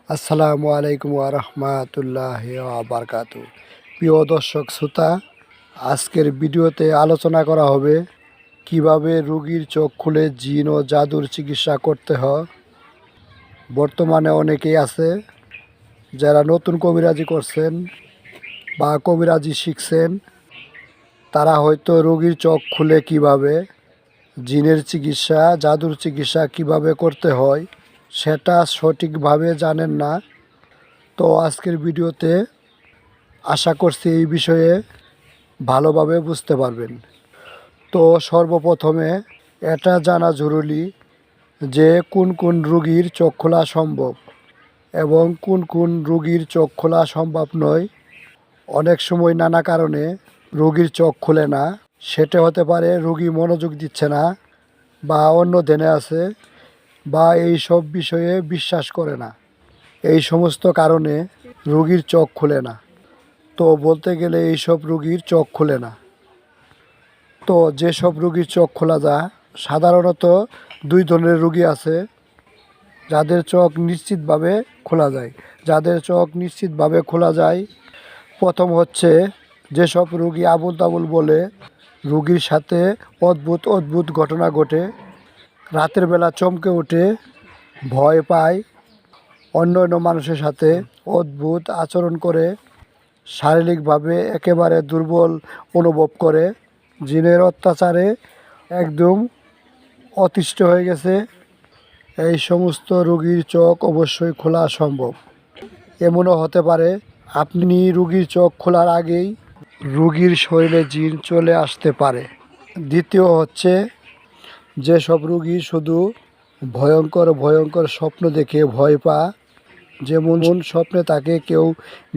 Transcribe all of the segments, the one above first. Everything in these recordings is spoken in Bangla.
আসসালামু আলাইকুম ওয়া রাহমাতুল্লাহি ওয়া বারাকাতু। প্রিয় দর্শক শ্রোতা, আজকের ভিডিওতে আলোচনা করা হবে কিভাবে রোগীর চোখ খুলে জিন ও জাদুর চিকিৎসা করতে হয়। বর্তমানে অনেকেই আছে যারা নতুন কবিরাজি করছেন বা কবিরাজি শিখছেন, তারা হয়তো রোগীর চোখ খুলে কিভাবে জিনের চিকিৎসা, জাদুর চিকিৎসা কিভাবে করতে হয় সেটা সঠিকভাবে জানেন না। তো আজকের ভিডিওতে আশা করছি এই বিষয়ে ভালোভাবে বুঝতে পারবেন। তো সর্বপ্রথমে এটা জানা জরুরি যে কোন কোন রোগীর চোখ খোলা সম্ভব এবং কোন কোন রোগীর চোখ খোলা সম্ভব নয়। অনেক সময় নানা কারণে রোগীর চোখ খোলে না। সেটা হতে পারে রোগী মনোযোগ দিচ্ছে না, বা অন্য ধ্যানে আছে, বা এই সব বিষয়ে বিশ্বাস করে না। এই সমস্ত কারণে রোগীর চোখ খুলে না। তো বলতে গেলে এইসব রোগীর চোখ খুলে না। তো যেসব রোগীর চোখ খোলা যায়, সাধারণত দুই ধরনের রোগী আছে যাদের চোখ নিশ্চিতভাবে খোলা যায়। প্রথম হচ্ছে যেসব রোগী আবুল তাবুল বলে, রোগীর সাথে অদ্ভুত অদ্ভুত ঘটনা ঘটে, রাতের বেলা চমকে ওঠে, ভয় পায়, অন্য মানুষের সাথে অদ্ভুত আচরণ করে, শারীরিকভাবে একেবারে দুর্বল অনুভব করে, জিনের অত্যাচারে একদম অতিষ্ঠ হয়ে গেছে। এই সমস্ত রোগীর চোখ অবশ্যই খোলা সম্ভব। এমনও হতে পারে আপনি রোগীর চোখ খোলার আগেই রোগীর শরীরে জিন চলে আসতে পারে। দ্বিতীয় হচ্ছে যেসব রোগী শুধু ভয়ঙ্কর ভয়ঙ্কর স্বপ্ন দেখে ভয় পায়, যেমন স্বপ্নে তাকে কেউ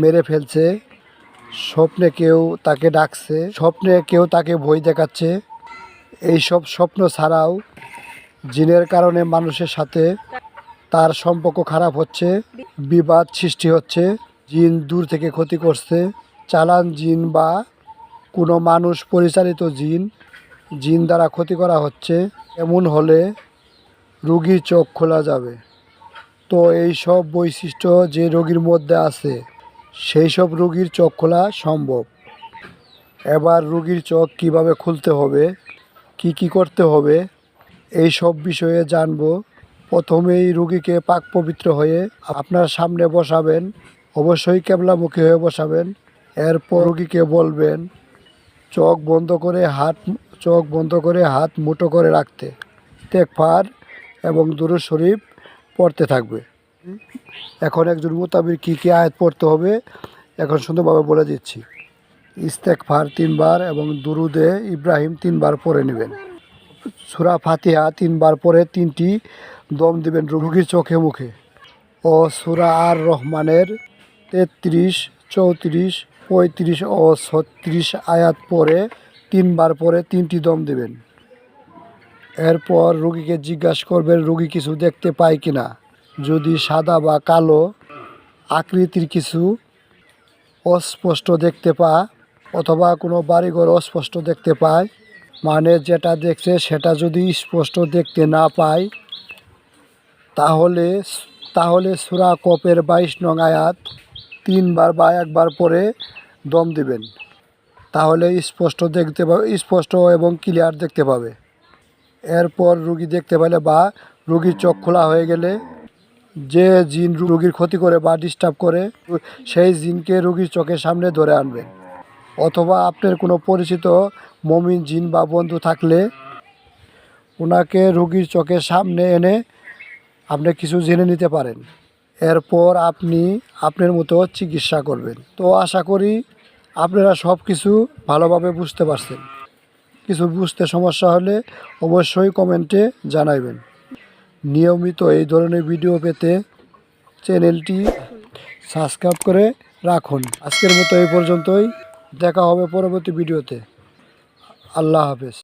মেরে ফেলছে, স্বপ্নে কেউ তাকে ডাকছে, স্বপ্নে কেউ তাকে ভয় দেখাচ্ছে। এইসব স্বপ্ন ছাড়াও জিনের কারণে মানুষের সাথে তার সম্পর্ক খারাপ হচ্ছে, বিবাদ সৃষ্টি হচ্ছে, জিন দূর থেকে ক্ষতি করছে, চালান জিন বা কোনো মানুষ পরিচালিত জিন দ্বারা ক্ষতি করা হচ্ছে, এমন হলে রোগীর চোখ খোলা যাবে। তো এই সব বৈশিষ্ট্য যে রোগীর মধ্যে আছে সেই সব রোগীর চোখ খোলা সম্ভব। এবার রোগীর চোখ কিভাবে খুলতে হবে, কি করতে হবে, এই সব বিষয়ে জানবো। প্রথমেই রোগীকে পাক পবিত্র হয়ে আপনার সামনে বসাবেন, অবশ্যই কেবলামুখী হয়ে বসাবেন। এরপর রোগীকে বলবেন চোখ বন্ধ করে হাত মুঠো করে রাখতে, ইস্তেগফার এবং দুরূদ শরীফ পড়তে থাকবে। এখন একজন মুতাবির কী আয়াত পড়তে হবে এখন সুন্দরভাবে বলে দিচ্ছি। ইস্তেগফার 3 বার এবং দুরুদে ইব্রাহিম 3 বার পড়ে নেবেন। সূরা ফাতিহা 3 বার পরে 3টি দম দিবেন রোগীর চোখে মুখে। ও সূরা আর রহমানের 33, 34, 35 ও 36 আয়াত পরে 3 বার পরে 3টি দম দিবেন। এরপর রোগীকে জিজ্ঞাসা করবেন রোগী কিছু দেখতে পায় কিনা। যদি সাদা বা কালো আকৃতির কিছু অস্পষ্ট দেখতে পায়, অথবা কোনো বাড়িঘর অস্পষ্ট দেখতে পায়, মানে যেটা দেখছে সেটা যদি স্পষ্ট দেখতে না পায়, তাহলে সূরা কফের 22 নং আয়াত 3 বার বা 1 বার পরে দম দিবেন। তাহলে স্পষ্ট এবং ক্লিয়ার দেখতে পাবে। এরপর রোগী দেখতে পেলে বা রোগীর চোখ খোলা হয়ে গেলে, যে জিন রোগীর ক্ষতি করে বা ডিস্টার্ব করে সেই জিনকে রোগীর চোখের সামনে ধরে আনবেন। অথবা আপনার কোনো পরিচিত মুমিন জিন বা বন্ধু থাকলে ওনাকে রোগীর চোখের সামনে এনে আপনি কিছু জেনে নিতে পারেন। এরপর আপনি আপনার মতো চিকিৎসা করবেন। তো আশা করি আপনারা সব কিছু ভালোভাবে বুঝতে পারছেন। কিছু বুঝতে সমস্যা হলে অবশ্যই কমেন্টে জানাবেন। নিয়মিত এই ধরনের ভিডিও পেতে চ্যানেলটি সাবস্ক্রাইব করে রাখুন। আজকের মতো এই পর্যন্তই, দেখা হবে পরবর্তী ভিডিওতে। আল্লাহ হাফেজ।